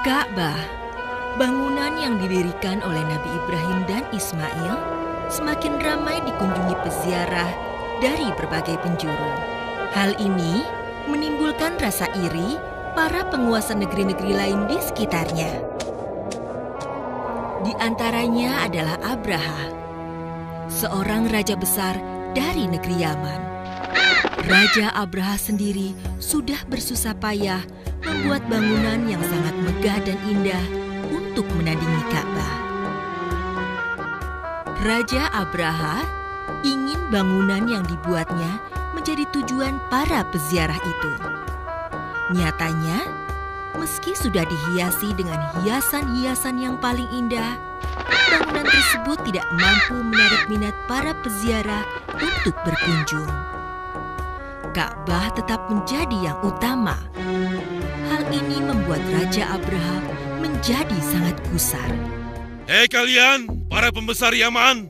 Ka'bah, bangunan yang didirikan oleh Nabi Ibrahim dan Ismail, semakin ramai dikunjungi peziarah dari berbagai penjuru. Hal ini menimbulkan rasa iri para penguasa negeri-negeri lain di sekitarnya. Di antaranya adalah Abraha, seorang raja besar dari negeri Yaman. Raja Abraha sendiri sudah bersusah payah membuat bangunan yang sangat megah dan indah untuk menandingi Ka'bah. Raja Abraha ingin bangunan yang dibuatnya menjadi tujuan para peziarah itu. Nyatanya, meski sudah dihiasi dengan hiasan-hiasan yang paling indah, bangunan tersebut tidak mampu menarik minat para peziarah untuk berkunjung. Ka'bah tetap menjadi yang utama. Hal ini membuat Raja Abraha menjadi sangat gusar. Hei kalian, para pembesar Yaman,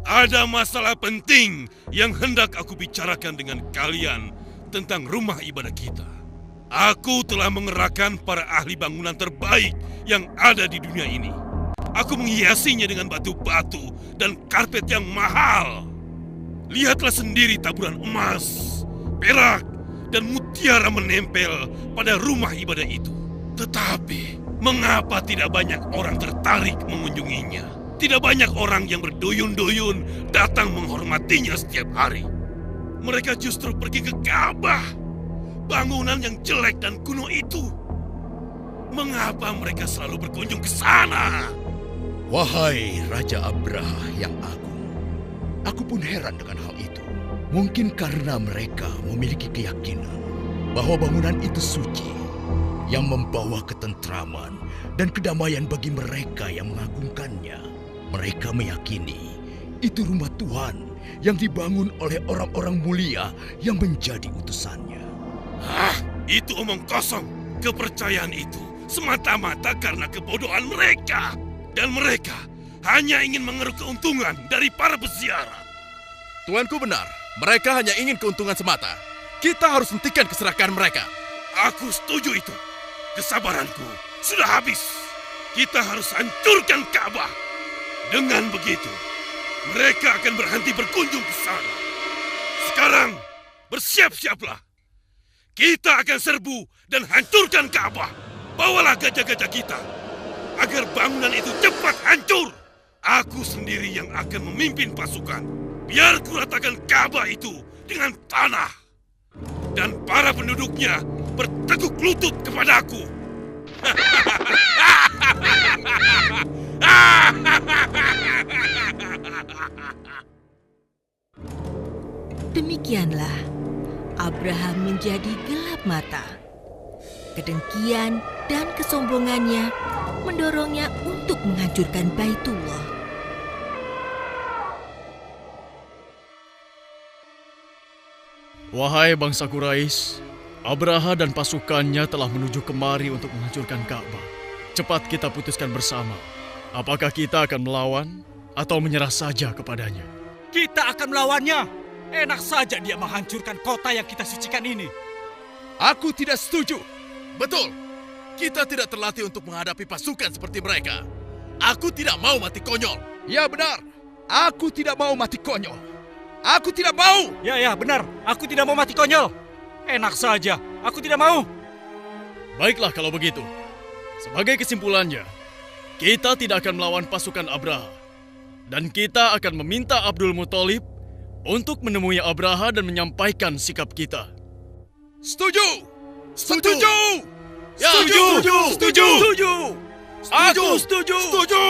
ada masalah penting yang hendak aku bicarakan dengan kalian tentang rumah ibadah kita. Aku telah mengerahkan para ahli bangunan terbaik yang ada di dunia ini. Aku menghiasinya dengan batu-batu dan karpet yang mahal. Lihatlah sendiri taburan emas, perak, dan mutiara menempel pada rumah ibadah itu. Tetapi, mengapa tidak banyak orang tertarik mengunjunginya? Tidak banyak orang yang berduyun-duyun datang menghormatinya setiap hari. Mereka justru pergi ke Ka'bah, bangunan yang jelek dan kuno itu. Mengapa mereka selalu berkunjung ke sana? Wahai Raja Abraha yang agung, aku pun heran dengan hal itu. Mungkin karena mereka memiliki keyakinan bahwa bangunan itu suci, yang membawa ketentraman dan kedamaian bagi mereka yang mengagungkannya. Mereka meyakini itu rumah Tuhan yang dibangun oleh orang-orang mulia yang menjadi utusannya. Itu omong kosong. Kepercayaan itu semata-mata karena kebodohan mereka. Dan mereka hanya ingin mengeruk keuntungan dari para peziarah. Tuanku benar, mereka hanya ingin keuntungan semata. Kita harus hentikan keserakahan mereka. Aku setuju itu. Kesabaranku sudah habis. Kita harus hancurkan Ka'bah. Dengan begitu, mereka akan berhenti berkunjung ke sana. Sekarang, bersiap-siaplah. Kita akan serbu dan hancurkan Ka'bah. Bawalah gajah-gajah kita, agar bangunan itu cepat hancur. Aku sendiri yang akan memimpin pasukan. Biar kuratakan Ka'bah itu dengan tanah. Dan para penduduknya berteguk lutut kepadaku. Demikianlah, Abraham menjadi gelap mata. Kedengkian dan kesombongannya mendorongnya untuk menghancurkan Baitullah. Wahai bangsa Quraisy, Abraha dan pasukannya telah menuju kemari untuk menghancurkan Ka'bah. Cepat kita putuskan bersama, apakah kita akan melawan atau menyerah saja kepadanya? Kita akan melawannya. Enak saja dia menghancurkan kota yang kita sucikan ini. Aku tidak setuju. Betul, kita tidak terlatih untuk menghadapi pasukan seperti mereka. Aku tidak mau mati konyol. Ya benar, aku tidak mau mati konyol. Aku tidak mau. Ya benar, aku tidak mau mati konyol. Enak saja, aku tidak mau. Baiklah kalau begitu. Sebagai kesimpulannya, kita tidak akan melawan pasukan Abraha. Dan kita akan meminta Abdul Muthalib untuk menemui Abraha dan menyampaikan sikap kita. Setuju! Setuju! Ya, Setuju! Setuju! Setuju! Aku setuju! Setuju!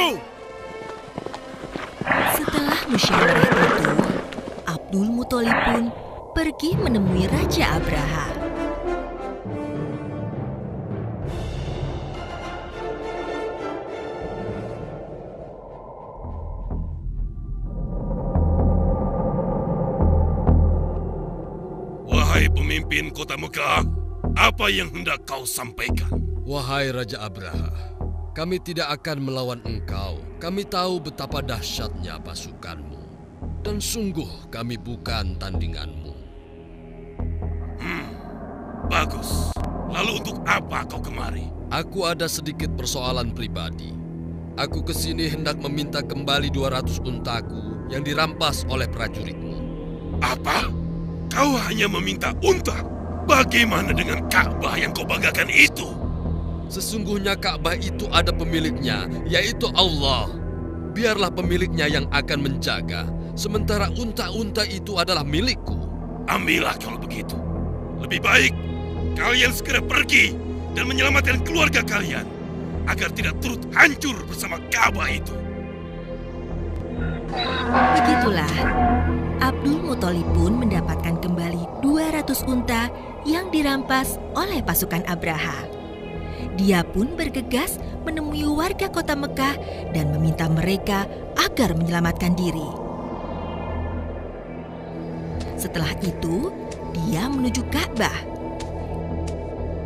Setelah musyawarah itu, Abdul Muthalib pun pergi menemui Raja Abraha. Wahai pemimpin kota Mekah, apa yang hendak kau sampaikan? Wahai Raja Abraha, kami tidak akan melawan engkau. Kami tahu betapa dahsyatnya pasukanmu. Dan sungguh kami bukan tandinganmu. Bagus. Lalu untuk apa kau kemari? Aku ada sedikit persoalan pribadi. Aku kesini hendak meminta kembali 200 untaku yang dirampas oleh prajuritmu. Apa? Kau hanya meminta unta? Bagaimana dengan Ka'bah yang kau banggakan itu? Sesungguhnya Ka'bah itu ada pemiliknya, yaitu Allah. Biarlah pemiliknya yang akan menjaga, sementara unta-unta itu adalah milikku. Ambillah kalau begitu. Lebih baik kalian segera pergi dan menyelamatkan keluarga kalian agar tidak turut hancur bersama Ka'bah itu. Begitulah, Abdul Muthalib pun mendapatkan kembali 200 unta yang dirampas oleh pasukan Abraha. Dia pun bergegas menemui warga kota Mekah dan meminta mereka agar menyelamatkan diri. Setelah itu, dia menuju Ka'bah.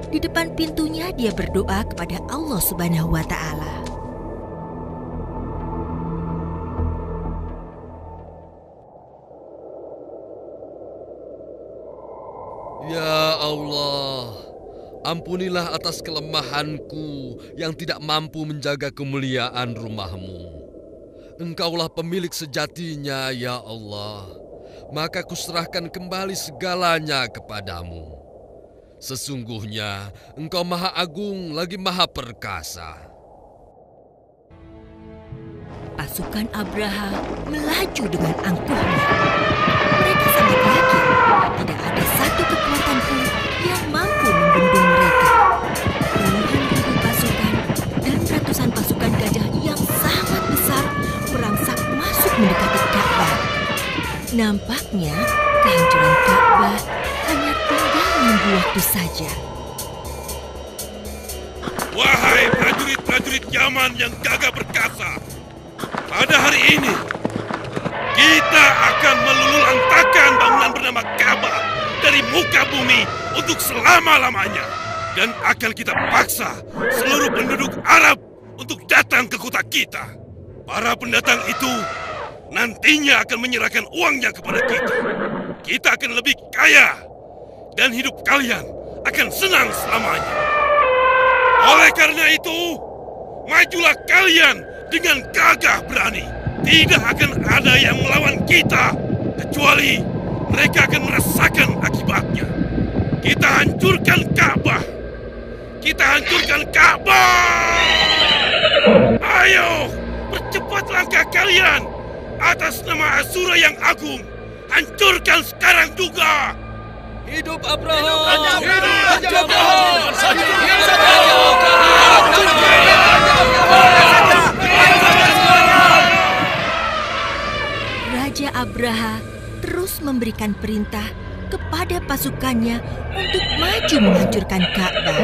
Di depan pintunya dia berdoa kepada Allah Subhanahu wa Ta'ala. Ya Allah, ampunilah atas kelemahanku yang tidak mampu menjaga kemuliaan rumah-Mu. Engkaulah pemilik sejatinya, ya Allah. Maka kuserahkan kembali segalanya kepadamu. Sesungguhnya Engkau Maha Agung lagi Maha Perkasa. Pasukan Abraha melaju dengan angkuhnya. Mereka sangat yakin tidak ada satu kekuatan pun yang mampu membendung mereka. Puluhan ribu pasukan dan ratusan pasukan gajah yang sangat besar merangsak masuk mendekati Ka'bah. Nampaknya kehancuran Ka'bah hanya tinggal menunggu waktu saja. Wahai prajurit-prajurit Yaman yang gagah perkasa, pada hari ini kita akan meluluhlantakkan bangunan bernama Ka'bah dari muka bumi untuk selama-lamanya, dan akan kita paksa seluruh penduduk Arab untuk datang ke kota kita. Para pendatang itu nantinya akan menyerahkan uangnya kepada kita. Kita akan lebih kaya dan hidup kalian akan senang selamanya. Oleh karena itu, majulah kalian dengan gagah berani. Tidak akan ada yang melawan kita, kecuali mereka akan merasakan akibatnya. Kita hancurkan Ka'bah. Kita hancurkan Ka'bah. Ayo, percepat langkah kalian. Atas nama Asura yang agung, hancurkan sekarang juga. Hidup Abraha! Hidup Raja Abraha terus memberikan perintah kepada pasukannya untuk maju menghancurkan Ka'bah.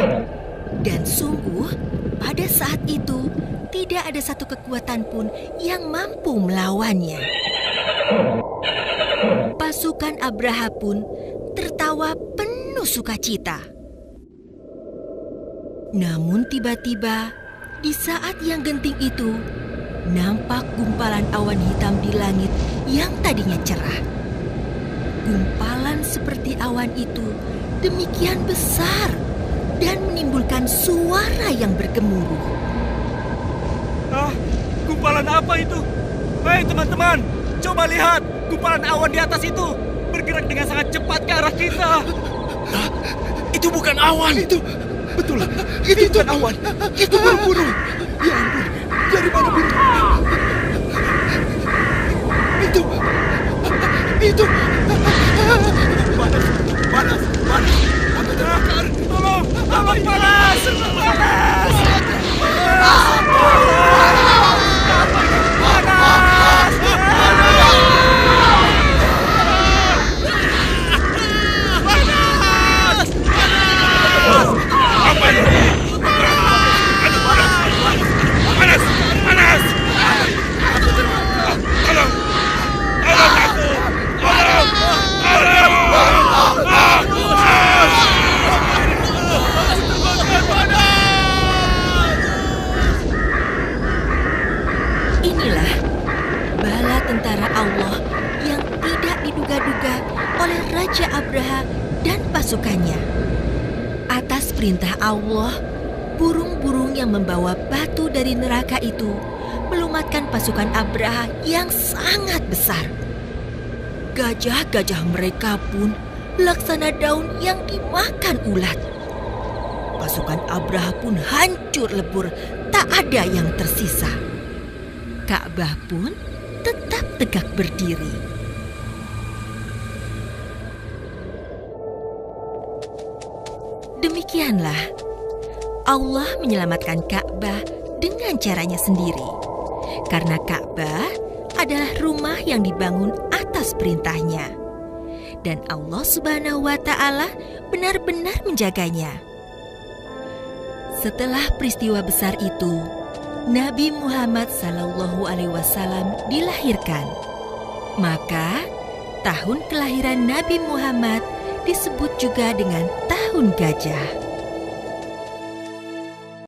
Dan sungguh, pada saat itu tidak ada satu kekuatan pun yang mampu melawannya. Pasukan Abraha pun tertawa penuh sukacita. Namun tiba-tiba, di saat yang genting itu, nampak gumpalan awan hitam di langit yang tadinya cerah. Gumpalan seperti awan itu demikian besar dan menimbulkan suara yang bergemuruh. Gumpalan apa itu? Hei teman-teman, coba lihat. Gumpalan awan di atas itu bergerak dengan sangat cepat ke arah kita. Itu bukan awan. Itu bukan awan. Itu burung-burung. Ya ampun, dari mana burung? Itu. Panas. Aku terbakar. Tolong, panas. Apa ini? Panas. Tolong aku. Inilah bala tentara Allah yang tidak diduga-duga oleh Raja Abraha dan pasukannya. Atas perintah Allah, burung-burung yang membawa batu dari neraka itu melumatkan pasukan Abraha yang sangat besar. Gajah-gajah mereka pun laksana daun yang dimakan ulat. Pasukan Abraha pun hancur lebur, tak ada yang tersisa. Ka'bah pun tetap tegak berdiri. Demikianlah Allah menyelamatkan Ka'bah dengan caranya sendiri. Karena Ka'bah adalah rumah yang dibangun atas perintahnya. Dan Allah Subhanahu wa Ta'ala benar-benar menjaganya. Setelah peristiwa besar itu, Nabi Muhammad SAW dilahirkan. Maka tahun kelahiran Nabi Muhammad disebut juga dengan tahun gajah.